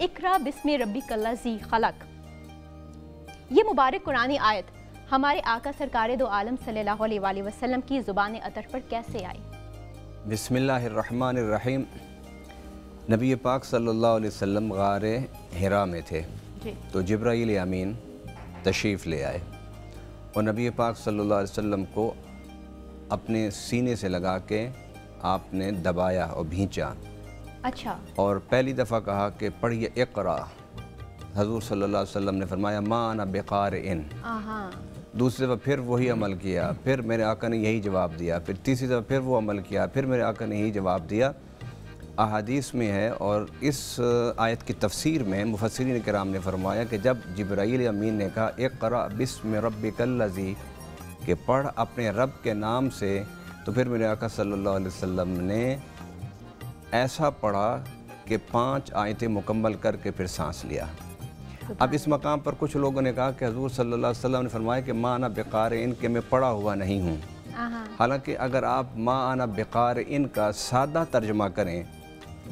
اقرا بسم ربک الذی خلق، یہ مبارک قرآنی آیت ہمارے آقا سرکار دو عالم صلی اللہ علیہ وآلہ وسلم کی زبان اطہر پر کیسے آئی؟ بسم اللہ الرحمن الرحیم۔ نبی پاک صلی اللہ علیہ وسلم غار حرا میں تھے تو جبرائیل امین تشریف لے آئے اور نبی پاک صلی اللہ علیہ وسلم کو اپنے سینے سے لگا کے آپ نے دبایا اور بھینچا۔ اچھا۔ اور پہلی دفعہ کہا کہ پڑھیے اقرا، حضور صلی اللہ علیہ وسلم نے فرمایا ما انا بقارئ۔ دوسری دفعہ پھر وہی عمل کیا، پھر میرے آقا نے یہی جواب دیا، پھر تیسری دفعہ پھر وہ عمل کیا، پھر میرے آقا نے یہی جواب دیا۔ احادیث میں ہے اور اس آیت کی تفسیر میں مفسرین کرام نے فرمایا کہ جب جبرائیل امین نے کہا اقرا بسم ربک الذی، کہ پڑھ اپنے رب کے نام سے، تو پھر میرے آقا صلی اللہ علیہ وسلم نے ایسا پڑھا کہ 5 آیتیں مکمل کر کے پھر سانس لیا۔ اب اس مقام پر کچھ لوگوں نے کہا کہ حضور صلی اللہ علیہ وسلم نے فرمایا کہ ما انا بقارئ، کہ میں پڑھا ہوا نہیں ہوں۔ حالانکہ اگر آپ ما انا بقارئ کا سادہ ترجمہ کریں،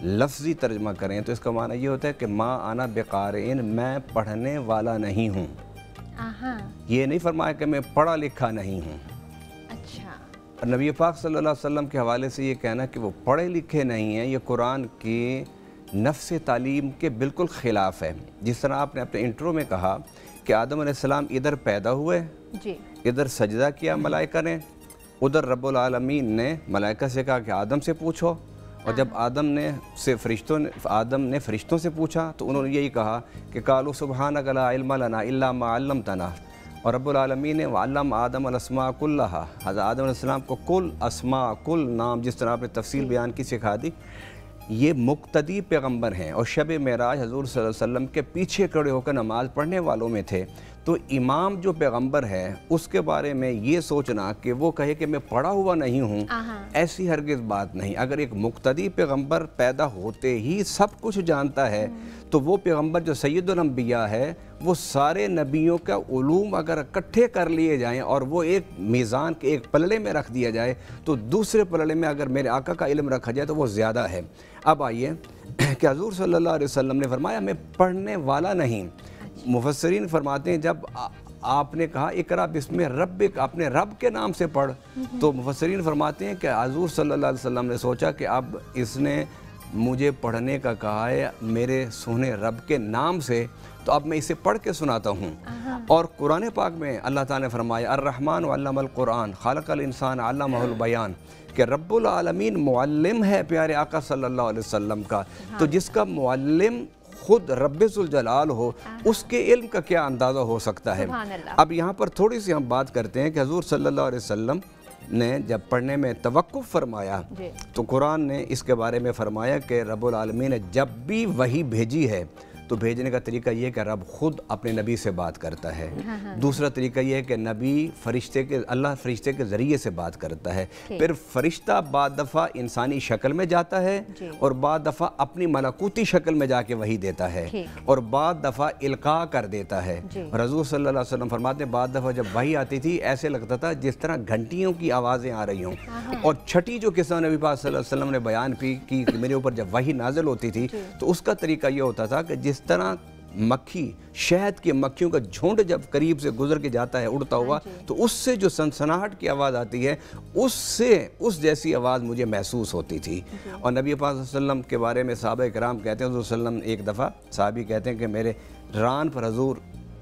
لفظی ترجمہ کریں، تو اس کا معنی یہ ہوتا ہے کہ ما انا بقارئ، میں پڑھنے والا نہیں ہوں۔ یہ نہیں فرمایا کہ میں پڑھا لکھا نہیں ہوں۔ اور نبی پاک صلی اللہ علیہ وسلم کے حوالے سے یہ کہنا کہ وہ پڑھے لکھے نہیں ہیں، یہ قرآن کی نفس تعلیم کے بالکل خلاف ہے۔ جس طرح آپ نے اپنے انٹرو میں کہا کہ آدم علیہ السلام ادھر پیدا ہوئے، ادھر سجدہ کیا ملائکہ نے، ادھر رب العالمین نے ملائکہ سے کہا کہ آدم سے پوچھو، اور جب آدم نے فرشتوں سے پوچھا تو انہوں نے یہی کہا کہ قالوا سبحانک لا علم لنا الا ما علمتنا، اور رب العالمین نے وعلم آدم الاسماء کلہا، حضرت آدم علیہ السلام کو کل اسماء، کل نام، جس طرح آپ نے تفصیل بیان کی سکھا دی۔ یہ مقتدی پیغمبر ہیں اور شب معراج حضور صلی اللہ علیہ وسلم کے پیچھے کھڑے ہو کر نماز پڑھنے والوں میں تھے، تو امام جو پیغمبر ہے اس کے بارے میں یہ سوچنا کہ وہ کہے کہ میں پڑھا ہوا نہیں ہوں، ایسی ہرگز بات نہیں۔ اگر ایک مقتدی پیغمبر پیدا ہوتے ہی سب کچھ جانتا ہے تو وہ پیغمبر جو سید الانبیاء ہے، وہ سارے نبیوں کا علوم اگر اکٹھے کر لیے جائیں اور وہ ایک میزان کے ایک پلڑے میں رکھ دیا جائے تو دوسرے پلڑے میں اگر میرے آقا کا علم رکھا جائے تو وہ زیادہ ہے۔ اب آئیے کہ حضور صلی اللہ علیہ وسلم نے فرمایا میں پڑھنے والا نہیں۔ مفسرین فرماتے ہیں جب آپ نے کہا اقرا بسم ربک، اپنے رب کے نام سے پڑھ، تو مفسرین فرماتے ہیں کہ حضور صلی اللہ علیہ وسلم نے سوچا کہ اب اس نے مجھے پڑھنے کا کہا ہے میرے سونے رب کے نام سے، تو اب میں اسے پڑھ کے سناتا ہوں۔ اور قرآن پاک میں اللہ تعالیٰ نے فرمایا الرحمن علم القرآن خلق الانسان علمہ البیان، کہ رب العالمین معلم ہے پیارے آقا صلی اللہ علیہ وسلم کا، تو جس کا معلم خود رب ذوالجلال ہو، اس کے علم کا کیا اندازہ ہو سکتا ہے۔ اب یہاں پر تھوڑی سی ہم بات کرتے ہیں کہ حضور صلی اللہ علیہ وسلم نے جب پڑھنے میں توقف فرمایا تو قرآن نے اس کے بارے میں فرمایا کہ رب العالمین نے جب بھی وحی بھیجی ہے تو بھیجنے کا طریقہ یہ ہے کہ رب خود اپنے نبی سے بات کرتا ہے۔ دوسرا طریقہ یہ ہے کہ نبی اللہ فرشتے کے ذریعے سے بات کرتا ہے، پھر فرشتہ بعض دفعہ انسانی شکل میں جاتا ہے اور بعض دفعہ اپنی ملکوتی شکل میں جا کے وحی دیتا ہے، اور بعض دفعہ القاء کر دیتا ہے۔ اور حضور صلی اللہ علیہ وسلم فرماتے ہیں بعض دفعہ جب وحی آتی تھی ایسے لگتا تھا جس طرح گھنٹیوں کی آوازیں آ رہی ہوں۔ اور چھٹی جو قصہ نبی پاک صلی اللہ علیہ وسلم نے بیان کی میرے اوپر جب وحی نازل ہوتی تھی تو اس کا طریقہ یہ ہوتا تھا کہ جس طرح مکھی، شہد کی مکھیوں کا جھنڈ جب قریب سے گزر کے جاتا ہے اڑتا ہوا تو اس سے جو سنسناہٹ کی آواز آتی ہے اس جیسی آواز مجھے محسوس ہوتی تھی۔ اور نبی پاک صلی اللہ علیہ وسلم کے بارے میں صحابہ کرام کہتے ہیں حضور صلی اللہ علیہ وسلم ایک دفعہ صحابی کہتے ہیں کہ میرے ران پر حضور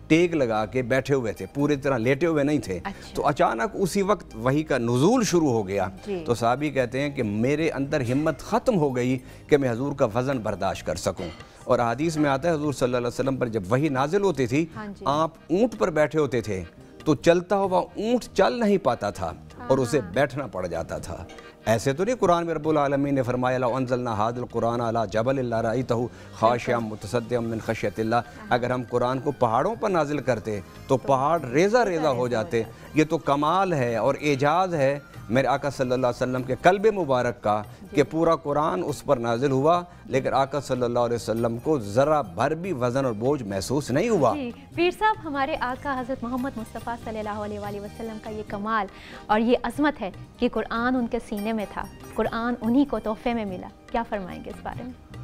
ٹیک لگا کے بیٹھے ہوئے تھے، پوری طرح لیٹے ہوئے نہیں تھے، تو اچانک اسی وقت وحی کا نزول شروع ہو گیا، تو صحابی کہتے ہیں کہ میرے اندر ہمت ختم ہو گئی کہ میں حضور کا وزن برداشت کر سکوں۔ اور حدیث میں آتا ہے حضور صلی اللہ علیہ وسلم پر جب وحی نازل ہوتی تھی آپ اونٹ پر بیٹھے ہوتے تھے تو چلتا ہوا اونٹ چل نہیں پاتا تھا اور اسے بیٹھنا پڑ جاتا تھا۔ ایسے تو نہیں قرآن میں رب العالمین نے فرمایا لو انزلنا ھذا القرآن علی جبل لرأیتہ خاشعا متصدعا من خشیۃ اللہ، اگر ہم قرآن کو پہاڑوں پر نازل کرتے تو پہاڑ ریزہ ریزہ ہو جاتے۔ یہ تو کمال ہے اور اعجاز ہے میرے آقا صلی اللہ علیہ وسلم کے قلب مبارک کا کہ پورا قرآن اس پر نازل ہوا لیکن آقا صلی اللہ علیہ وسلم کو ذرا بھر بھی وزن اور بوجھ محسوس نہیں ہوا۔ پیر صاحب، ہمارے آقا حضرت محمد مصطفیٰ صلی اللہ علیہ وآلہ وسلم کا یہ کمال اور یہ عظمت ہے کہ قرآن ان کے سینے میں تھا، قرآن انہی کو تحفے میں ملا، کیا فرمائیں گے اس بارے میں؟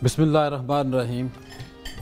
بسم اللہ الرحمن الرحیم۔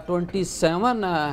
27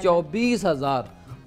24,000।